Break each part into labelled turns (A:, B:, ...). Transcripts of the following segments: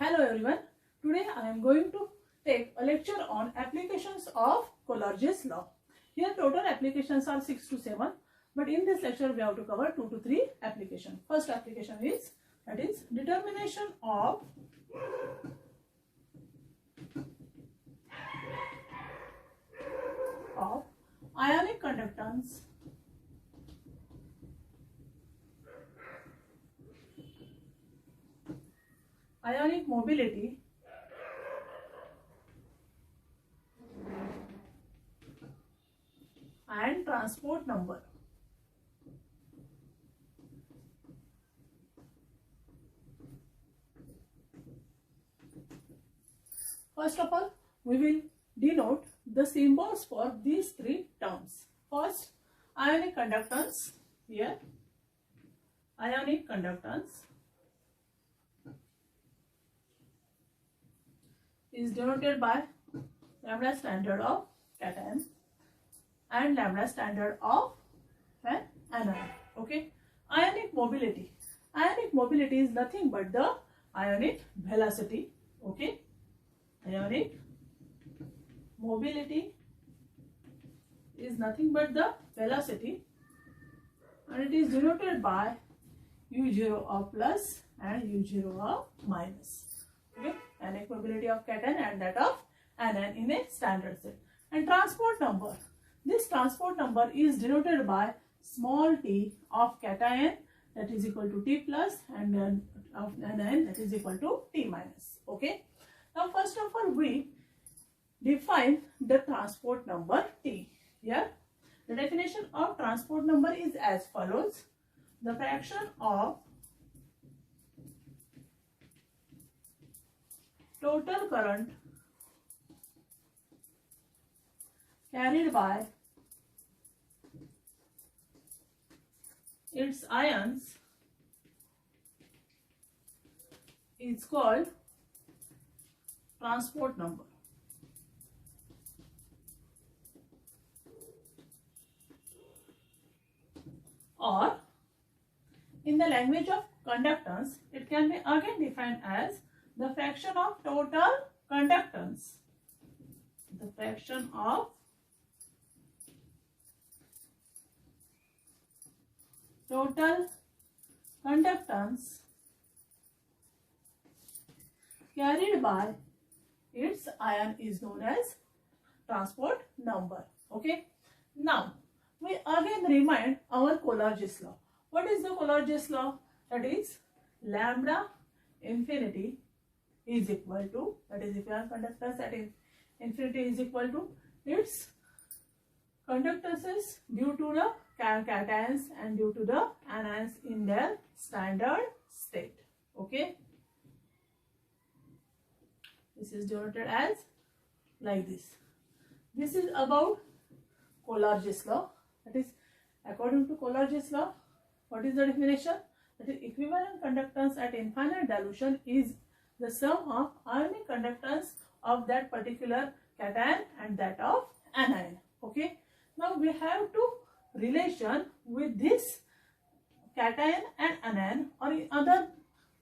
A: Hello everyone. Today I am going to take a lecture on applications of Coleridge's law. Here total applications are 6 to 7, but in this lecture we have to cover 2 to 3 applications. First application is determination of ionic conductance ionic mobility and transport number. First of all, we will denote the symbols for these three terms. First, ionic conductance. Here, ionic conductance is denoted by lambda standard of cation and lambda standard of an anion. Okay. Ionic mobility. Ionic mobility is nothing but the ionic velocity. Okay. Ionic mobility is nothing but the velocity, and it is denoted by u0 of plus and u0 of minus. Okay. Ionic mobility of cation and that of anion in a standard set. And transport number. This transport number is denoted by small t of cation, that is equal to t plus, and then of anion, that is equal to t minus. Okay. Now first of all we define the transport number t. Here the definition of transport number is as follows: the fraction of total current carried by its ions is called transport number. Or in the language of conductance, it can be again defined as the fraction of total conductance. The fraction of total conductance carried by its ion is known as transport number. Okay. Now we again remind our Coleridge's law. What is the Coleridge's law? That is lambda infinity is equal to, that is if you have conductance at infinity is equal to its conductances due to the cations and due to the anions in their standard state. Okay. This is denoted as like this. This is about Coleridge's law. That is, according to Coleridge's law, what is the definition? That is, equivalent conductance at infinite dilution is the sum of ionic conductance of that particular cation and that of anion. Okay. Now we have to relation with this cation and anion, or in other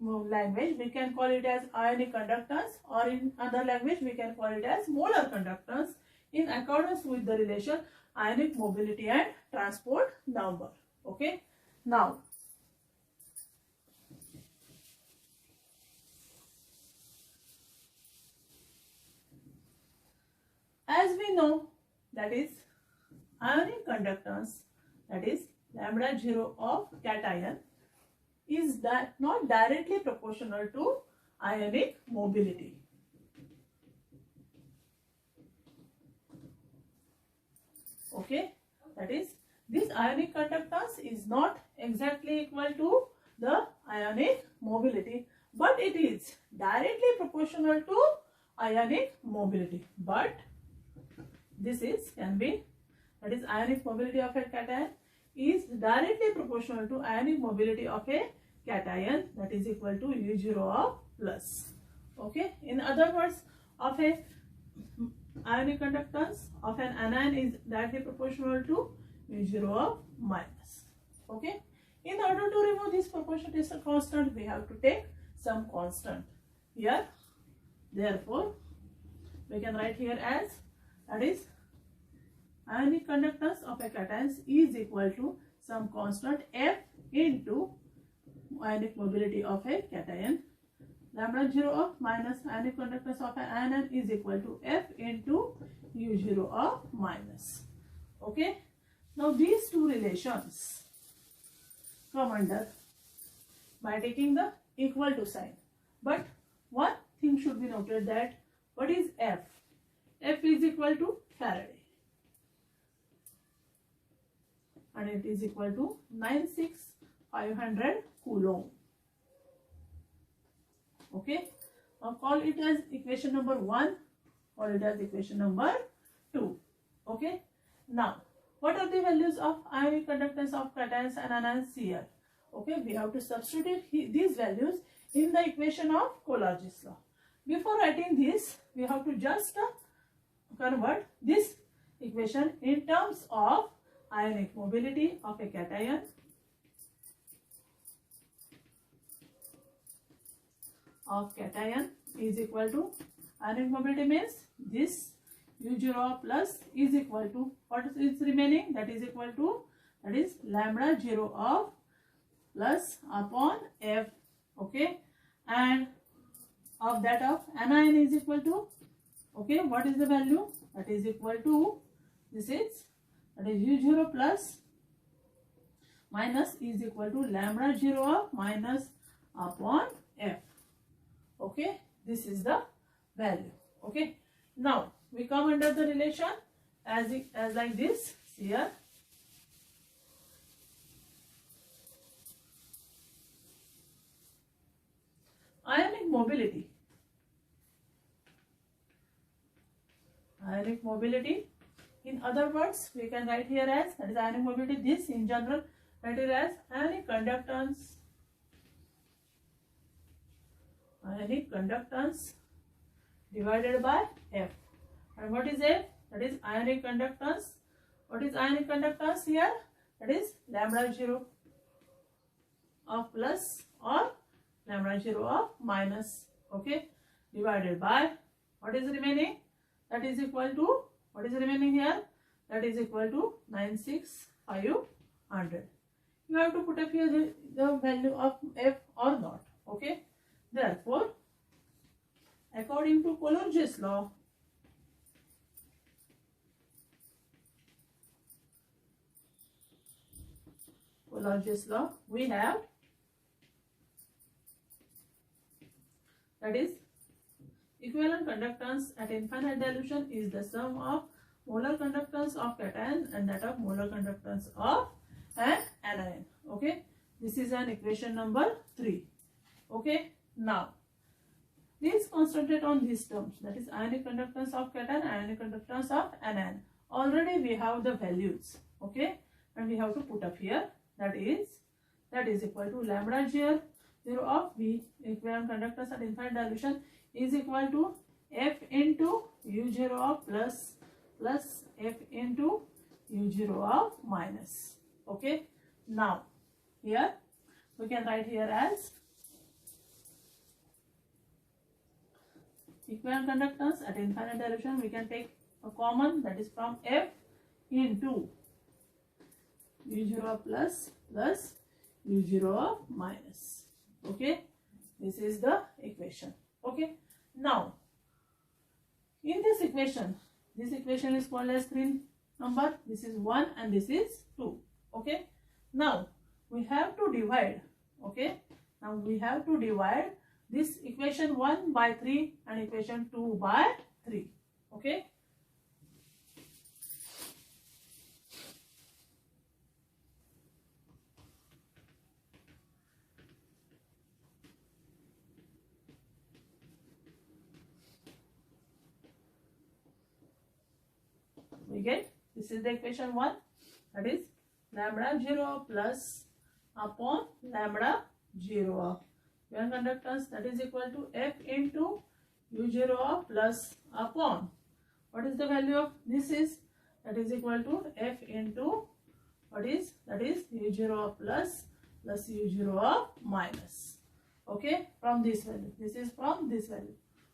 A: language we can call it as ionic conductance, or in other language we can call it as molar conductance, in accordance with the relation ionic mobility and transport number. Okay. Now as we know, that is ionic conductance, that is lambda 0 of cation, is that not directly proportional to ionic mobility. Okay. That is, this ionic conductance is not exactly equal to the ionic mobility, but it is directly proportional to ionic mobility. But this is can be, that is ionic mobility of a cation is directly proportional to ionic mobility of a cation, that is equal to u0 of plus. Okay. In other words, of a ionic conductance of an anion is directly proportional to u0 of minus. Okay. In order to remove this proportionality constant, we have to take some constant. here. Therefore, we can write here as, that is, ionic conductance of a cation is equal to some constant F into ionic mobility of a cation. Lambda 0 of minus ionic conductance of an anion is equal to F into U0 of minus. Okay. Now these two relations come under by taking the equal to sign. But one thing should be noted, that what is F? F is equal to Faraday. And it is equal to 96500 Coulomb. Okay. Now call it as equation number 1. Call it as equation number 2. Okay. Now, what are the values of ionic conductance of cations and anions here? Okay, we have to substitute these values in the equation of Coleridge's law. Before writing this, we have to just convert this equation in terms of ionic mobility of a cation is equal to, ionic mobility means this U0 plus is equal to, what is remaining, that is equal to, that is lambda 0 of plus upon F. Okay, and of that of anion is equal to, okay, what is the value, that is equal to, this is, that is U0 plus minus is equal to lambda 0 of minus upon F. Okay, this is the value. Okay, now we come under the relation as like this here. Ionic mobility. Ionic mobility. In other words, we can write here as, that is ionic mobility. This in general write it as ionic conductance. Ionic conductance divided by F. And what is F? That is ionic conductance. What is ionic conductance here? That is lambda 0 of plus or lambda 0 of minus. Okay, divided by, what is remaining? That is equal to, what is remaining here? That is equal to 96500. You have to put up here the value of F or not. Okay. Therefore, according to Coleridge's law, we have, that is, equivalent conductance at infinite dilution is the sum of molar conductance of cation and that of molar conductance of an anion. Okay, this is an equation number 3. Okay. Now, please concentrate on these terms, that is ionic conductance of cation, ionic conductance of anion. Already we have the values, okay, and we have to put up here, that is equal to lambda 0 of V, equivalent conductance at infinite dilution, is equal to F into U0 of plus F into U0 of minus. Okay. Now, here we can write here as equivalent conductance at infinite dilution. We can take a common, that is from F into U0 plus U0 minus. Okay, this is the equation. Okay, now in this equation is called as screen number. This is 1 and this is 2. Okay, now we have to divide. Okay, now we have to divide this equation 1 by 3 and equation 2 by 3. Okay. We get, this is the equation 1, that is lambda 0 plus upon lambda 0 of equivalent conductance, that is equal to F into U0 of plus upon, what is the value of this is, that is equal to F into, what is, that is U0 of plus U0 of minus. Okay, from this value. This is from this value.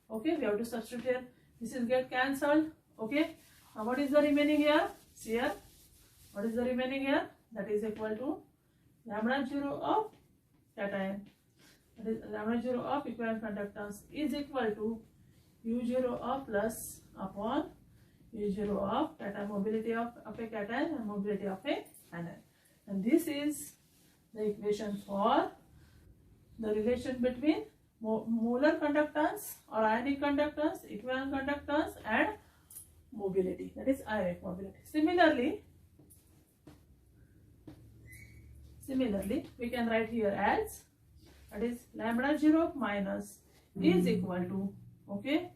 A: Okay, we have to substitute here. This is get cancelled. Okay, now what is the remaining here? See here, what is the remaining here? That is equal to lambda 0 of cation. That is lambda 0 of equivalent conductance is equal to u0 of plus upon u0 of cation, mobility of a cation and mobility of a anion. And this is the equation for the relation between molar conductance or ionic conductance, equivalent conductance and mobility, that is ionic mobility. Similarly, we can write here as, that is lambda 0 minus is equal to, okay,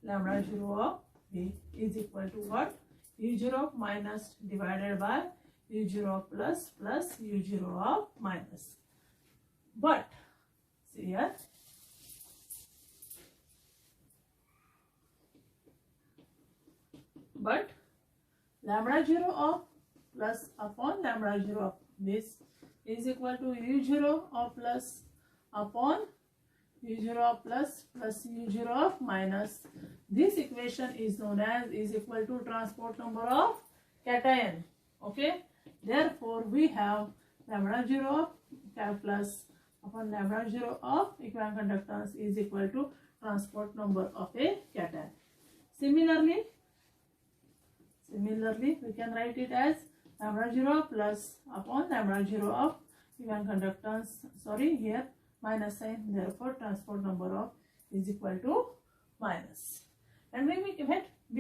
A: lambda 0 of V is equal to what? U0 minus divided by U0 plus plus U0 of minus. But see here, but lambda 0 of plus upon lambda 0 of this is equal to U0 of plus upon U0 of plus plus U0 of minus. This equation is known as is equal to transport number of cation. Okay, therefore we have lambda 0 of plus upon lambda 0 of equivalent conductance is equal to transport number of a cation. Similarly, we can write it as lambda 0 plus upon lambda 0 of equivalent conductance, sorry, here minus sign, therefore transport number of is equal to minus. And when we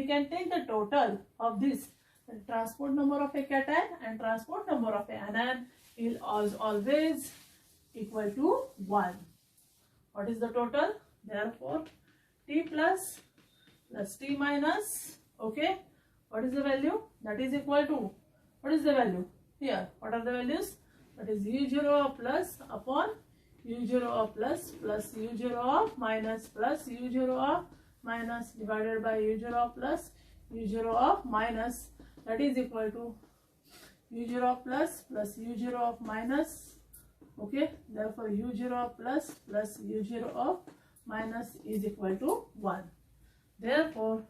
A: can take the total of this, the transport number of a cation and transport number of a anion is always equal to 1. What is the total? Therefore T plus T minus, okay, what is the value? That is equal to, what is the value? Here, what are the values? That is U0 plus upon U0 of plus plus U0 of minus plus U0 of minus divided by U0 of plus U0 of minus, that is equal to U0 of plus plus U0 of minus. Okay, therefore U0 of plus plus U0 of minus is equal to 1. Therefore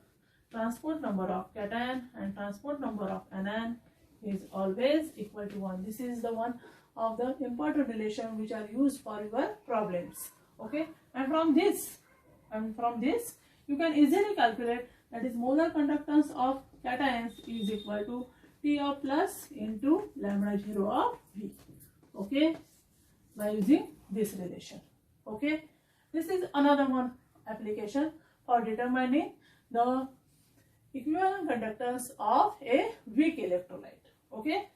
A: transport number of cation and transport number of anion is always equal to 1. This is the one of the important relation which are used for your problems. Okay, and from this you can easily calculate, that is molar conductance of cations is equal to T of plus into lambda 0 of V. Okay, by using this relation. Okay, this is another one application for determining the equivalent conductance of a weak electrolyte. Okay,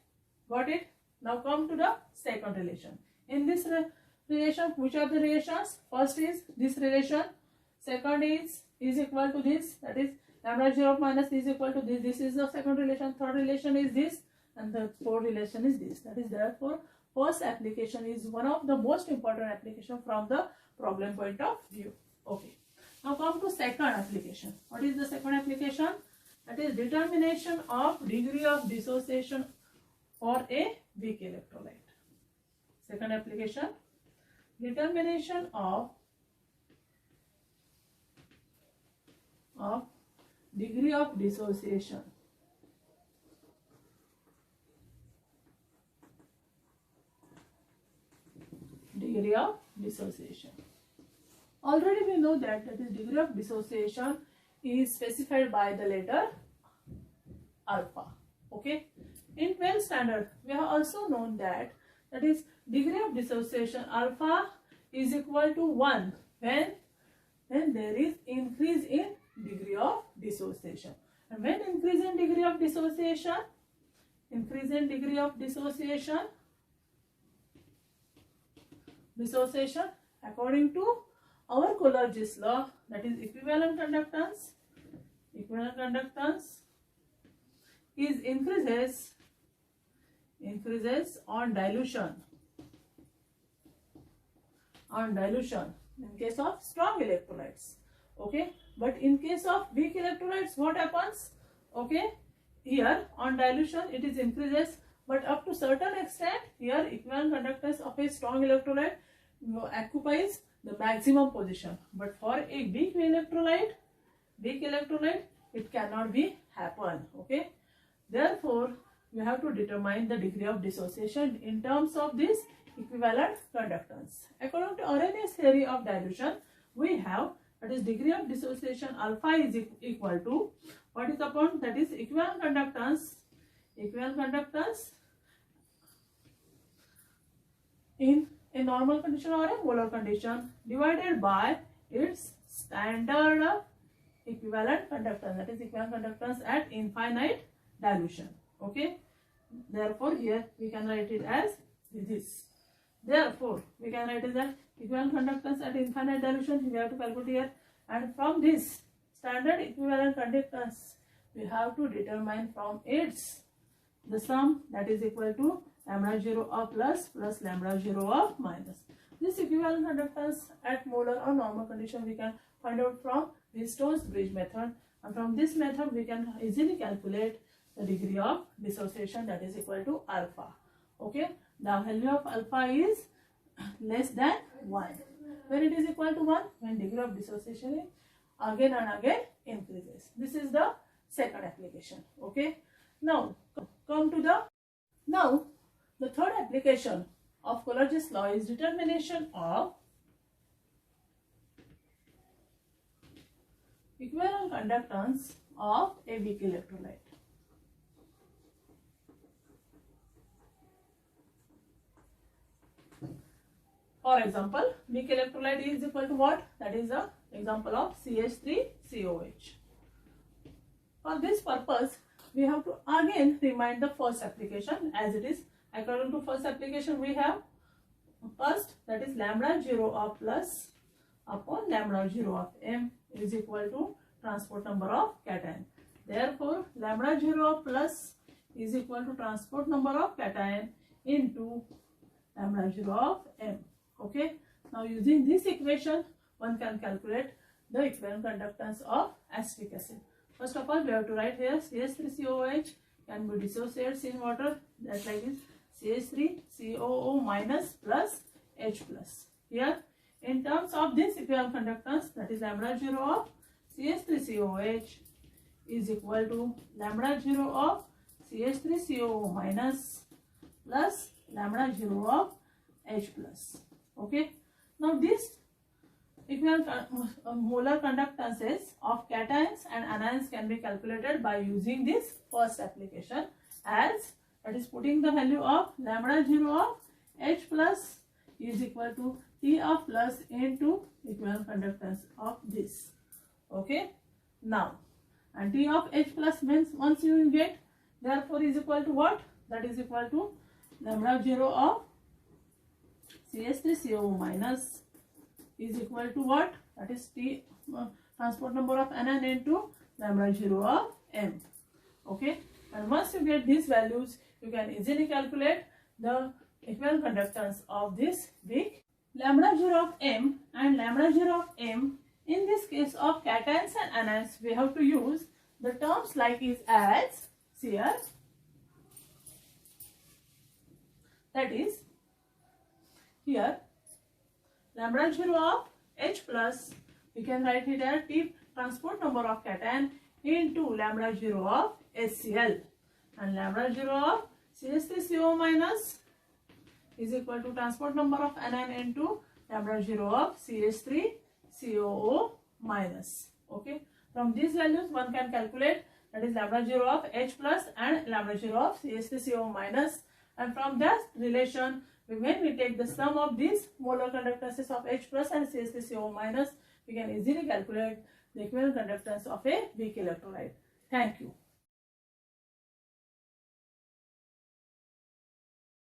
A: got it? Now come to the second relation. In this relation, which are the relations? First is this relation, second is equal to this, that is lambda 0 minus is equal to this. This is the second relation. Third relation is this, and the fourth relation is this. That is, therefore first application is one of the most important application from the problem point of view. Okay, now come to second application. What is the second application? That is determination of degree of dissociation for a weak electrolyte. Second application, determination of degree of dissociation Already we know that is degree of dissociation is specified by the letter alpha. Okay, in 12th standard we have also known that is degree of dissociation alpha is equal to 1 when there is increase in degree of dissociation. And when increase in degree of dissociation, according to our Coleridge's law, that is equivalent conductance is increases on dilution in case of strong electrolytes. Okay, but in case of weak electrolytes, what happens? Okay, here on dilution it is increases, but up to certain extent here equivalent conductance of a strong electrolyte occupies the maximum position. But for a weak electrolyte, it cannot be happen. Okay. Therefore, you have to determine the degree of dissociation in terms of this equivalent conductance. According to Arrhenius theory of dilution, we have, that is, degree of dissociation alpha is equal to what is upon, that is equivalent conductance in a normal condition or a molar condition divided by its standard equivalent conductance, that is equivalent conductance at infinite dilution. Okay. Therefore, here we can write it as this. Therefore, we can write it as equivalent conductance at infinite dilution. We have to calculate here, and from this standard equivalent conductance, we have to determine from its the sum, that is equal to lambda 0 of plus lambda 0 of minus. This equivalent conductance at molar or normal condition we can find out from Wheatstone's bridge method, and from this method we can easily calculate the degree of dissociation, that is equal to alpha. Okay, the value of alpha is less than 1. When it is equal to 1, when degree of dissociation is again and again increases. This is the second application. Okay, now come to the third application of Coleridge's law is determination of equivalent conductance of a weak electrolyte. For example, weak electrolyte is equal to what? That is the example of CH3COH. For this purpose, we have to again remind the first application as it is. According to first application, we have first, that is lambda 0 of plus upon lambda 0 of M is equal to transport number of cation. Therefore, lambda 0 of plus is equal to transport number of cation into lambda 0 of M. Okay. Now, using this equation, one can calculate the equivalent conductance of acetic acid. First of all, we have to write here CH3COOH can be dissociated in water, that like this CH3COO minus plus H plus. Here, in terms of this equivalent conductance, that is lambda 0 of CH3COH is equal to lambda 0 of CH3COO minus plus lambda 0 of H plus. Okay. Now, this equivalent molar conductances of cations and anions can be calculated by using this first application, as that is putting the value of lambda 0 of H plus is equal to T of plus into equivalent conductance of this. Okay. Now, and T of H plus means once you get, therefore is equal to what? That is equal to lambda 0 of CH3COO minus is equal to what? That is T transport number of anion into lambda 0 of M. Okay. And once you get these values, you can easily calculate the equivalent conductance of this weak. Lambda 0 of M and lambda 0 of M, in this case of cations and anions, we have to use the terms like is as here, that is here lambda 0 of H plus, we can write it as T transport number of cation into lambda 0 of HCl, and lambda 0 of CH3CO minus is equal to transport number of anion into lambda 0 of CH3COO minus. Okay. From these values, one can calculate, that is lambda 0 of H plus and lambda 0 of CH3CO minus, and from that relation, when we take the sum of these molar conductances of H plus and CH3CO minus, we can easily calculate the equivalent conductance of a weak electrolyte. Thank you.